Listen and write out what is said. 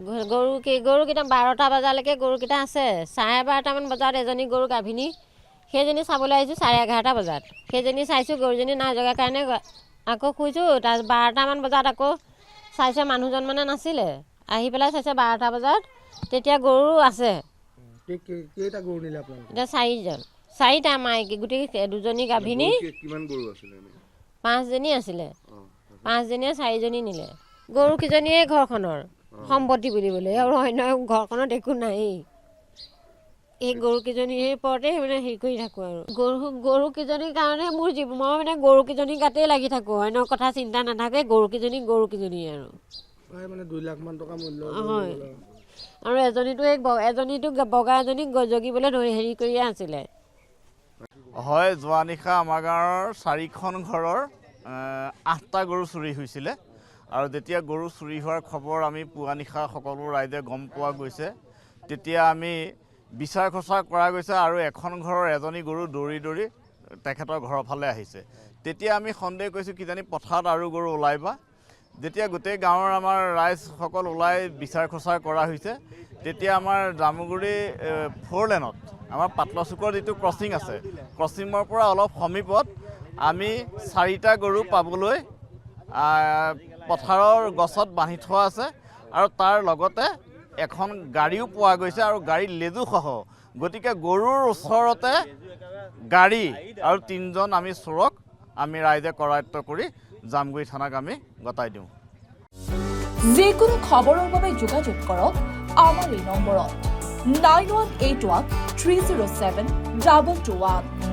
গৰুকেইটা 12টা বজালৈকে গৰুকেইটা আছে 12:30মান বজাত এজনী গৰু গাভিনী সেইজনী চাবলৈ আহিছোঁ 11:30 বজাত সেইজনী চাইছোঁ গৰুজনী নাই জগাৰ কাৰণে আকৌ শুইছোঁ তাৰ 12টামান বজাত আকৌ চাইছে মানুহজন মানে নাছিলে আহি পেলাই চাইছে 12টা বজাত তেতিয়া গৰু আছে কেইটা গৰু নিলে আপোনালোকে এতিয়া 4টা মাইকী গোটেই দুজনী গাভিনী কিমান গৰু আছিলে 5জনী আছিলে 5জনীয়ে 4জনী নিলে গৰুকেইজনীয়ে ঘৰখনৰ সম্পত্তি বুলিবলৈ আৰু অন্য ঘৰখনত একো নাই এই গৰুকেইজনীৰ ওপৰতে মানে হেৰি কৰি থাকোঁ আৰু গৰুকেইজনীৰ কাৰণে মোৰ মই মানে গৰুকেইজনীৰ গাতেই লাগি থাকোঁ অন্য কথা চিন্তা নাথাকে গৰুকেইজনী আৰু মানে 2 লাখমান টকা মূল্য হয় আৰু এজনীটো বগা এজনী জগিবলৈ হেৰি কৰিয়ে আছিলে হয় যোৱা নিশা আমাৰ গাঁৱৰ 4খন ঘৰৰ 8টা গৰু চুৰি হৈছিলে আৰু যেতিয়া গৰু চুৰি হোৱাৰ খবৰ আমি পুৱা নিশা সকলো ৰাইজে গম পোৱা গৈছে তেতিয়া আমি বিচাৰ খোচাৰ কৰা গৈছে আৰু এখন ঘৰৰ এজনী গৰু দৌৰি তেখেতৰ ঘৰৰ ফালে আহিছে তেতিয়া আমি সন্দেহ কৰিছোঁ কিজানি পথাৰত আৰু গৰু ওলাইবা যেতিয়া গোটেই গাঁৱৰ আমাৰ ৰাইজসকল ওলাই বিচাৰ খোচাৰ কৰা হৈছে তেতিয়া আমাৰ জামুগুৰি 4 লেনত আমাৰ পাতলচুকৰ যিটো ক্ৰচিং আছে ক্ৰচিঙৰ পৰা অলপ সমীপত আমি 4টা গৰু পাবলৈ পথাৰৰ গছত বান্ধি থোৱা আছে আৰু তাৰ লগতে এখন গাড়ীও পোৱা গৈছে আৰু গাড়ীৰ লেজুসহ গতিকে গৰুৰ ওচৰতে গাড়ী আৰু 3জন আমি চোৰক আমি ৰাইজে কৰায়ত্ব কৰি জামগুৰি থানাক আমি গতাই দিওঁ যিকোনো খবৰৰ বাবে যোগাযোগ কৰক আমাৰ এই নম্বৰত 9181 307 2221